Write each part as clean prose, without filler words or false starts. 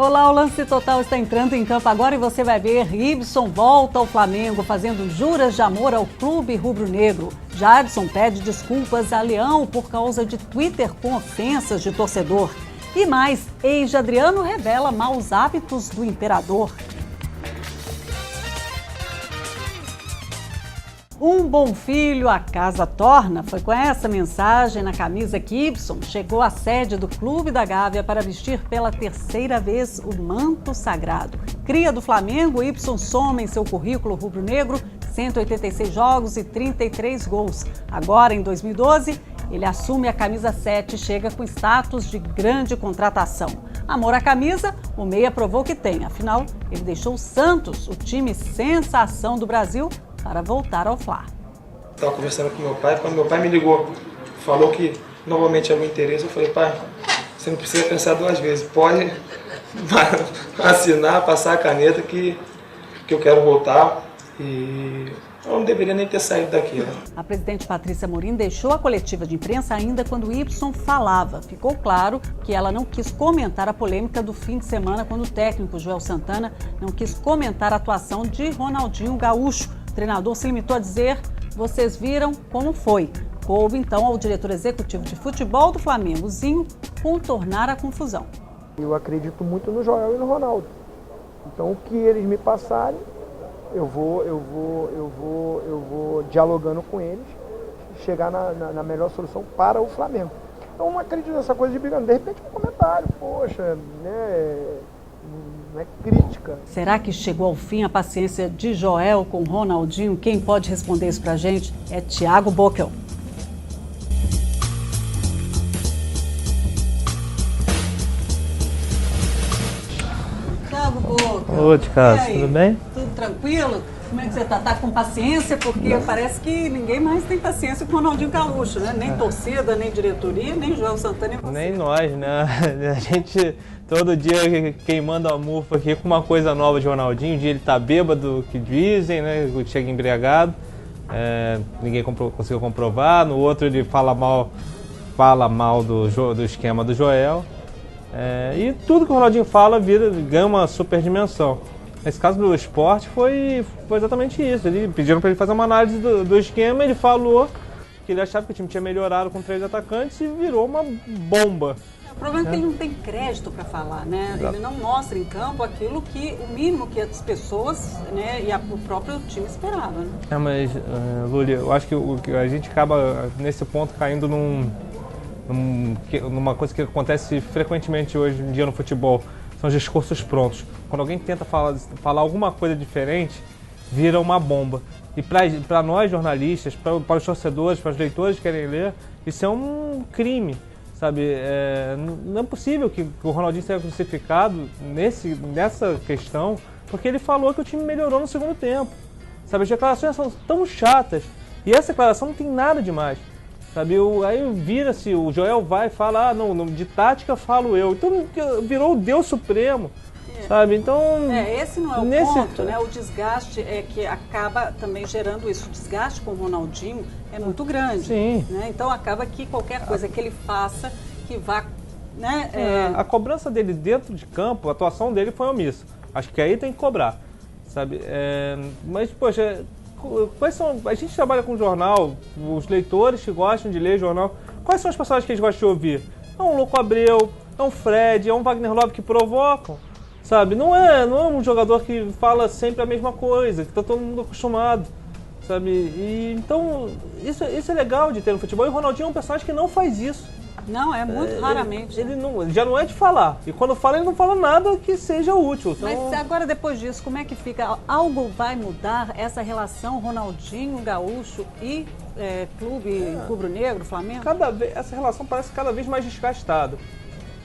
Olá, o Lance Total está entrando em campo agora e você vai ver Ibson volta ao Flamengo fazendo juras de amor ao clube rubro-negro. Jadson pede desculpas a Leão por causa de Twitter com ofensas de torcedor. E mais, ex-Adriano revela maus hábitos do imperador. Um bom filho a casa torna. Foi com essa mensagem na camisa que Ibson chegou à sede do Clube da Gávea para vestir pela terceira vez o manto sagrado. Cria do Flamengo, Ibson soma em seu currículo rubro-negro 186 jogos e 33 gols. Agora, em 2012, ele assume a camisa 7 e chega com status de grande contratação. Amor à camisa, o meia provou que tem. Afinal, ele deixou o Santos, o time sensação do Brasil, para voltar ao Fla. Estava conversando com meu pai, quando meu pai me ligou, falou que novamente havia interesse, eu falei, pai, você não precisa pensar duas vezes, pode assinar, passar a caneta que eu quero voltar e eu não deveria nem ter saído daqui. Né? A presidente Patrícia Amorim deixou a coletiva de imprensa ainda quando Ibson falava. Ficou claro que ela não quis comentar a polêmica do fim de semana quando o técnico Joel Santana não quis comentar a atuação de Ronaldinho Gaúcho. O treinador se limitou a dizer, vocês viram como foi. Coube então ao diretor executivo de futebol do Flamengo, Zinho, contornar a confusão. Eu acredito muito no Joel e no Ronaldo. Então o que eles me passarem, eu vou dialogando com eles, chegar na melhor solução para o Flamengo. Então não acredito nessa coisa de brigando. De repente um comentário, poxa, né? Não é crítica. Será que chegou ao fim a paciência de Joel com Ronaldinho? Quem pode responder isso pra gente é Thiago Bockel. Thiago Bockel. Ô, Ticas, tudo bem? Tudo tranquilo? Como é que você tá? Tá com paciência? Porque parece que ninguém mais tem paciência com o Ronaldinho Gaúcho, né? Nem torcida, nem diretoria, nem Joel Santana e você. Nem nós, né? A gente todo dia queimando a mufa aqui com uma coisa nova de Ronaldinho. Um dia ele tá bêbado, que dizem, né? Chega embriagado. Ninguém conseguiu comprovar. No outro ele fala mal do esquema do Joel. E tudo que o Ronaldinho fala ganha uma super dimensão. Nesse caso do esporte foi exatamente isso. Pediram para ele fazer uma análise do esquema, ele falou que ele achava que o time tinha melhorado com 3 atacantes e virou uma bomba. O problema é que ele não tem crédito para falar, né? Exato. Ele não mostra em campo aquilo que, o mínimo que as pessoas, né, e o próprio time esperava, né? Mas, Luli, eu acho que a gente acaba, nesse ponto, caindo numa coisa que acontece frequentemente hoje em dia no futebol. São os discursos prontos. Quando alguém tenta falar alguma coisa diferente, vira uma bomba. E para nós jornalistas, para os torcedores, para os leitores que querem ler, isso é um crime, sabe? Não é possível que o Ronaldinho seja crucificado nessa questão, porque ele falou que o time melhorou no segundo tempo. Sabe? As declarações são tão chatas e essa declaração não tem nada demais. Sabe, aí vira-se, o Joel vai e fala, não, de tática falo eu. Então virou o Deus Supremo, sabe? Então... esse não é o ponto, né? O desgaste é que acaba também gerando isso. O desgaste com o Ronaldinho é muito grande. Sim. Né? Então acaba que qualquer coisa que ele faça, que vá... Né, A cobrança dele dentro de campo, a atuação dele foi omissa. Acho que aí tem que cobrar, sabe? Mas, poxa... A gente trabalha com jornal, os leitores que gostam de ler jornal, quais são as passagens que eles gostam de ouvir? É um Louco Abreu, é um Fred, é um Wagner Love que provocam, sabe? Não é um jogador que fala sempre a mesma coisa, que está todo mundo acostumado, sabe? Então, isso é legal de ter no futebol, e o Ronaldinho é um personagem que não faz isso. Não, é muito raramente. Ele já não é de falar. E quando fala, ele não fala nada que seja útil. Então... Mas agora, depois disso, como é que fica? Algo vai mudar essa relação Ronaldinho, Gaúcho e clube rubro-negro, Flamengo? Essa relação parece cada vez mais desgastada.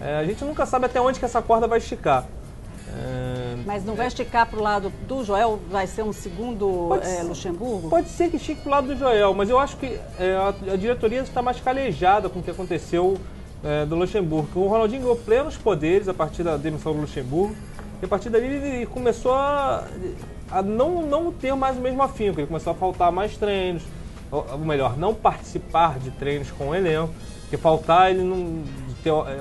A gente nunca sabe até onde que essa corda vai esticar. Mas não vai esticar para o lado do Joel? Vai ser um segundo Luxemburgo? Pode ser que estique para o lado do Joel, mas eu acho que a diretoria está mais calejada com o que aconteceu do Luxemburgo. O Ronaldinho ganhou plenos poderes a partir da demissão do Luxemburgo, e a partir dali ele começou a não ter mais o mesmo afinco, ele começou a faltar mais treinos, ou melhor, não participar de treinos com o elenco, porque faltar,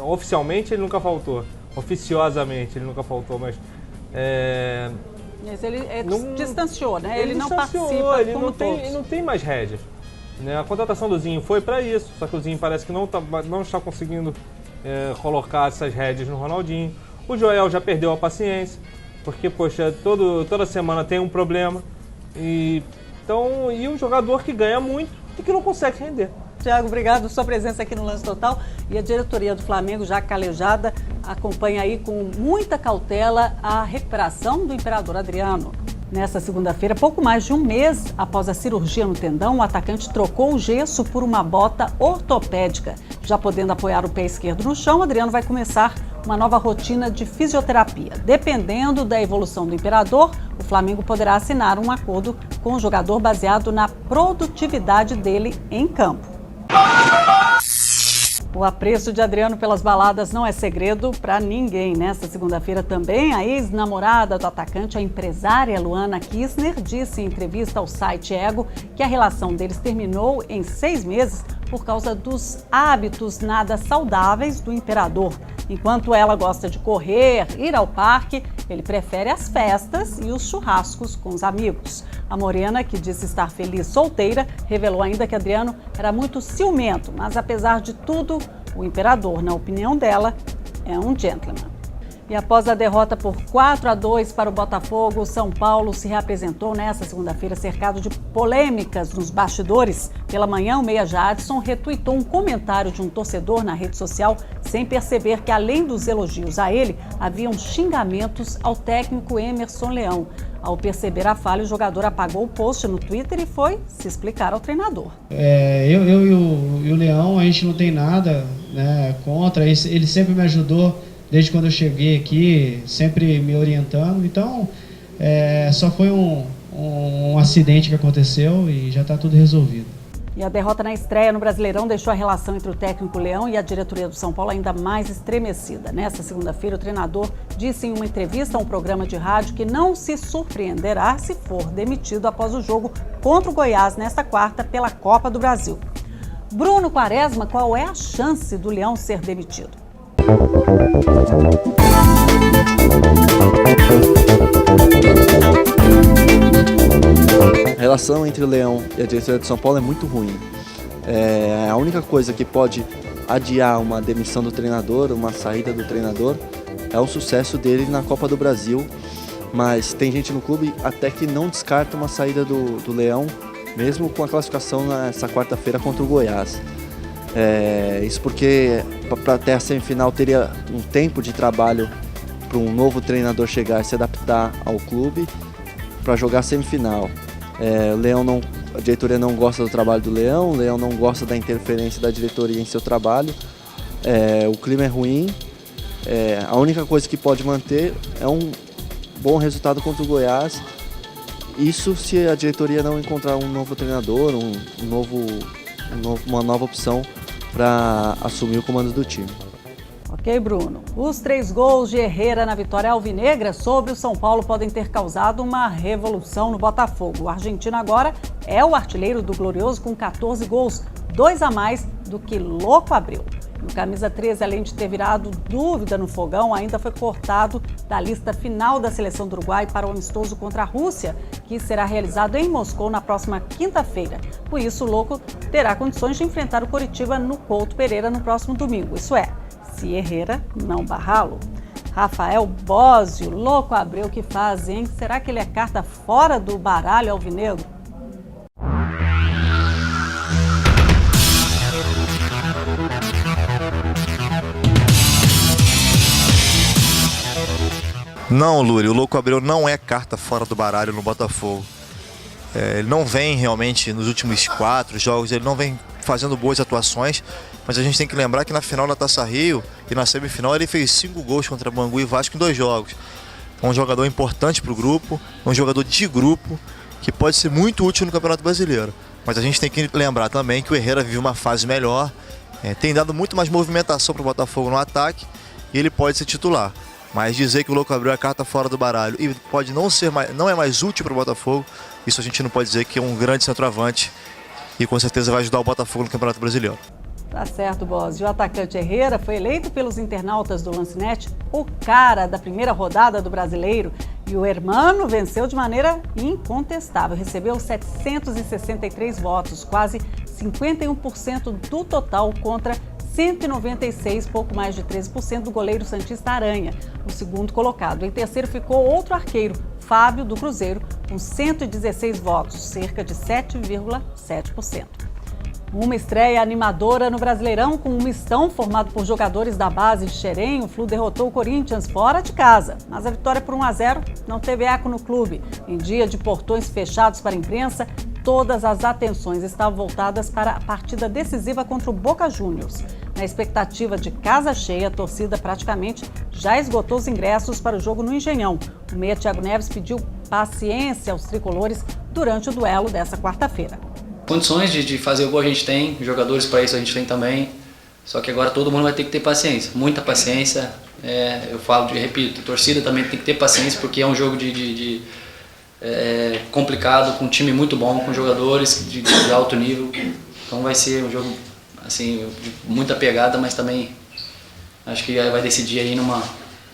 oficialmente ele nunca faltou. oficiosamente, ele nunca faltou, mas... Mas ele não, distanciou, né? Ele não distanciou, participa ele como não todos. tem mais rédeas. Né? A contratação do Zinho foi para isso, só que o Zinho parece que não está conseguindo colocar essas rédeas no Ronaldinho. O Joel já perdeu a paciência, porque, poxa, toda semana tem um problema. E um jogador que ganha muito e que não consegue render. Thiago, obrigado pela sua presença aqui no Lance Total. E a diretoria do Flamengo, já calejada, acompanha aí com muita cautela a recuperação do Imperador Adriano. Nesta segunda-feira, pouco mais de um mês após a cirurgia no tendão, o atacante trocou o gesso por uma bota ortopédica. Já podendo apoiar o pé esquerdo no chão, Adriano vai começar uma nova rotina de fisioterapia. Dependendo da evolução do Imperador, o Flamengo poderá assinar um acordo com o jogador baseado na produtividade dele em campo. O apreço de Adriano pelas baladas não é segredo para ninguém. Nesta segunda-feira também, a ex-namorada do atacante, a empresária Luana Kissner, disse em entrevista ao site Ego que a relação deles terminou em 6 meses por causa dos hábitos nada saudáveis do Imperador. Enquanto ela gosta de correr, ir ao parque, ele prefere as festas e os churrascos com os amigos. A morena, que disse estar feliz solteira, revelou ainda que Adriano era muito ciumento, mas apesar de tudo, o Imperador, na opinião dela, é um gentleman. E após a derrota por 4-2 para o Botafogo, o São Paulo se reapresentou nesta segunda-feira cercado de polêmicas nos bastidores. Pela manhã, o meia Jadson retuitou um comentário de um torcedor na rede social sem perceber que, além dos elogios a ele, haviam xingamentos ao técnico Emerson Leão. Ao perceber a falha, o jogador apagou o post no Twitter e foi se explicar ao treinador. Eu e o Leão, a gente não tem nada, né, contra, ele sempre me ajudou. Desde quando eu cheguei aqui, sempre me orientando. Então, só foi um acidente que aconteceu e já está tudo resolvido. E a derrota na estreia no Brasileirão deixou a relação entre o técnico Leão e a diretoria do São Paulo ainda mais estremecida. Nesta segunda-feira, o treinador disse em uma entrevista a um programa de rádio que não se surpreenderá se for demitido após o jogo contra o Goiás nesta quarta pela Copa do Brasil. Bruno Quaresma, qual é a chance do Leão ser demitido? A relação entre o Leão e a diretoria de São Paulo é muito ruim. A única coisa que pode adiar uma demissão do treinador, uma saída do treinador, é o sucesso dele na Copa do Brasil. Mas tem gente no clube até que não descarta uma saída do Leão, mesmo com a classificação nessa quarta-feira contra o Goiás. Isso porque para até a semifinal teria um tempo de trabalho para um novo treinador chegar e se adaptar ao clube para jogar a semifinal. A diretoria não gosta do trabalho do Leão, o Leão não gosta da interferência da diretoria em seu trabalho. O clima é ruim. A única coisa que pode manter é um bom resultado contra o Goiás. Isso se a diretoria não encontrar um novo treinador, uma nova opção para assumir o comando do time. Ok, Bruno. Os 3 gols de Herrera na vitória alvinegra sobre o São Paulo podem ter causado uma revolução no Botafogo. O argentino agora é o artilheiro do Glorioso com 14 gols, 2 a mais do que Louco Abreu. O camisa 13, além de ter virado dúvida no fogão, ainda foi cortado da lista final da seleção do Uruguai para o amistoso contra a Rússia, que será realizado em Moscou na próxima quinta-feira. Por isso, o Louco terá condições de enfrentar o Coritiba no Couto Pereira no próximo domingo. Isso é, se Herrera não barrá-lo. Rafael Bósio, Louco Abreu, que faz, hein? Será que ele é carta fora do baralho alvinegro? Não, Lúrio, o Louco Abreu não é carta fora do baralho no Botafogo. Ele não vem realmente, nos últimos 4 jogos, ele não vem fazendo boas atuações, mas a gente tem que lembrar que na final da Taça Rio e na semifinal ele fez 5 gols contra Bangu e Vasco em 2 jogos. É um jogador importante para o grupo, um jogador de grupo, que pode ser muito útil no Campeonato Brasileiro. Mas a gente tem que lembrar também que o Herrera vive uma fase melhor, tem dado muito mais movimentação para o Botafogo no ataque e ele pode ser titular. Mas dizer que o Louco Abreu é carta fora do baralho e pode não é mais útil para o Botafogo, isso a gente não pode dizer que é um grande centroavante e com certeza vai ajudar o Botafogo no Campeonato Brasileiro. Tá certo, Boss. E o atacante Herrera foi eleito pelos internautas do Lancinete o cara da primeira rodada do Brasileiro. E o Hermano venceu de maneira incontestável. Recebeu 763 votos, quase 51% do total, contra 196, pouco mais de 13% do goleiro santista Aranha, o segundo colocado. Em terceiro ficou outro arqueiro, Fábio, do Cruzeiro, com 116 votos, cerca de 7,7%. Uma estreia animadora no Brasileirão, com um mistão formado por jogadores da base de Xerém. O Flu derrotou o Corinthians fora de casa, mas a vitória por 1-0 não teve eco no clube. Em dia de portões fechados para a imprensa, todas as atenções estavam voltadas para a partida decisiva contra o Boca Juniors. Na expectativa de casa cheia, a torcida praticamente já esgotou os ingressos para o jogo no Engenhão. O meia Thiago Neves pediu paciência aos tricolores durante o duelo dessa quarta-feira. Condições de fazer o gol a gente tem, jogadores para isso a gente tem também, só que agora todo mundo vai ter que ter paciência, muita paciência. Eu repito, a torcida também tem que ter paciência, porque é um jogo complicado, com um time muito bom, com jogadores de alto nível, então vai ser um jogo assim, de muita pegada, mas também acho que vai decidir aí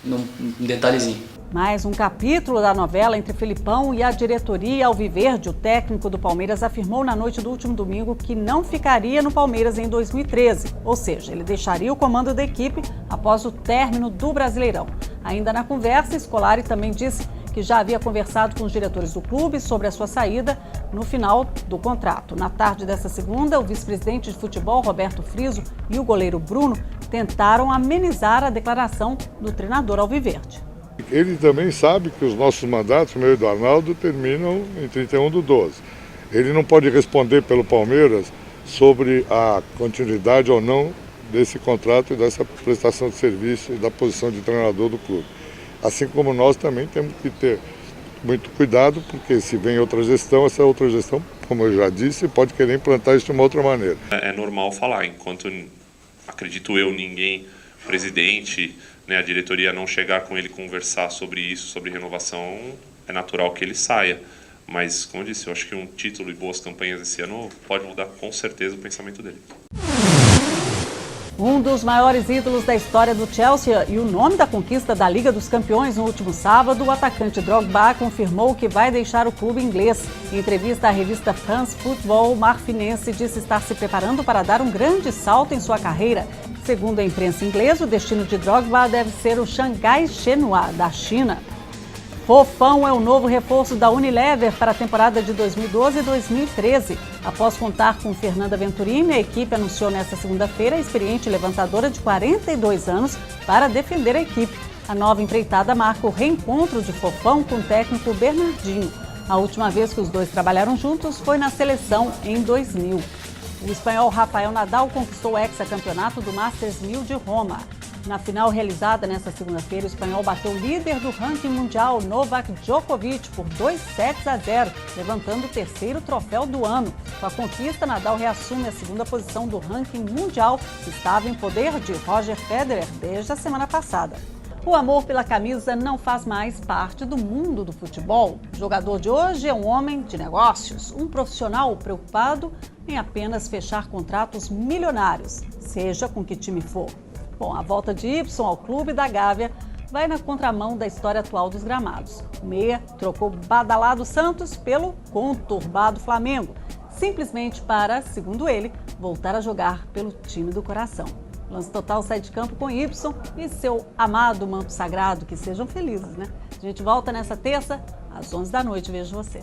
num detalhezinho. Mais um capítulo da novela entre Felipão e a diretoria alviverde. O técnico do Palmeiras afirmou na noite do último domingo que não ficaria no Palmeiras em 2013, ou seja, ele deixaria o comando da equipe após o término do Brasileirão. Ainda na conversa, Scolari também disse que já havia conversado com os diretores do clube sobre a sua saída no final do contrato. Na tarde dessa segunda, o vice-presidente de futebol, Roberto Friso, e o goleiro Bruno tentaram amenizar a declaração do treinador alviverde. Ele também sabe que os nossos mandatos, o meu e do Arnaldo, terminam em 31/12. Ele não pode responder pelo Palmeiras sobre a continuidade ou não desse contrato e dessa prestação de serviço e da posição de treinador do clube. Assim como nós também temos que ter muito cuidado, porque se vem outra gestão, essa outra gestão, como eu já disse, pode querer implantar isso de uma outra maneira. É normal falar, enquanto, acredito eu, ninguém, presidente, a diretoria não chegar com ele conversar sobre isso, sobre renovação, é natural que ele saia. Mas, como eu disse, eu acho que um título e boas campanhas esse ano pode mudar com certeza o pensamento dele. Um dos maiores ídolos da história do Chelsea e o nome da conquista da Liga dos Campeões no último sábado, o atacante Drogba confirmou que vai deixar o clube inglês. Em entrevista à revista France Football, o marfinense disse estar se preparando para dar um grande salto em sua carreira. Segundo a imprensa inglesa, o destino de Drogba deve ser o Shanghai Shenhua, da China. Fofão é o novo reforço da Unilever para a temporada de 2012 e 2013. Após contar com Fernanda Venturini, a equipe anunciou nesta segunda-feira a experiente levantadora de 42 anos para defender a equipe. A nova empreitada marca o reencontro de Fofão com o técnico Bernardinho. A última vez que os dois trabalharam juntos foi na seleção em 2000. O espanhol Rafael Nadal conquistou o hexacampeonato do Masters 1000 de Roma. Na final realizada nesta segunda-feira, o espanhol bateu o líder do ranking mundial, Novak Djokovic, por 2-0, levantando o terceiro troféu do ano. Com a conquista, Nadal reassume a segunda posição do ranking mundial, que estava em poder de Roger Federer desde a semana passada. O amor pela camisa não faz mais parte do mundo do futebol. O jogador de hoje é um homem de negócios, um profissional preocupado em apenas fechar contratos milionários, seja com que time for. Bom, a volta de Y ao clube da Gávea vai na contramão da história atual dos gramados. O meia trocou o badalado Santos pelo conturbado Flamengo, simplesmente para, segundo ele, voltar a jogar pelo time do coração. O Lance Total sai de campo com Y e seu amado manto sagrado. Que sejam felizes, né? A gente volta nessa terça, às 11 da noite. Vejo você.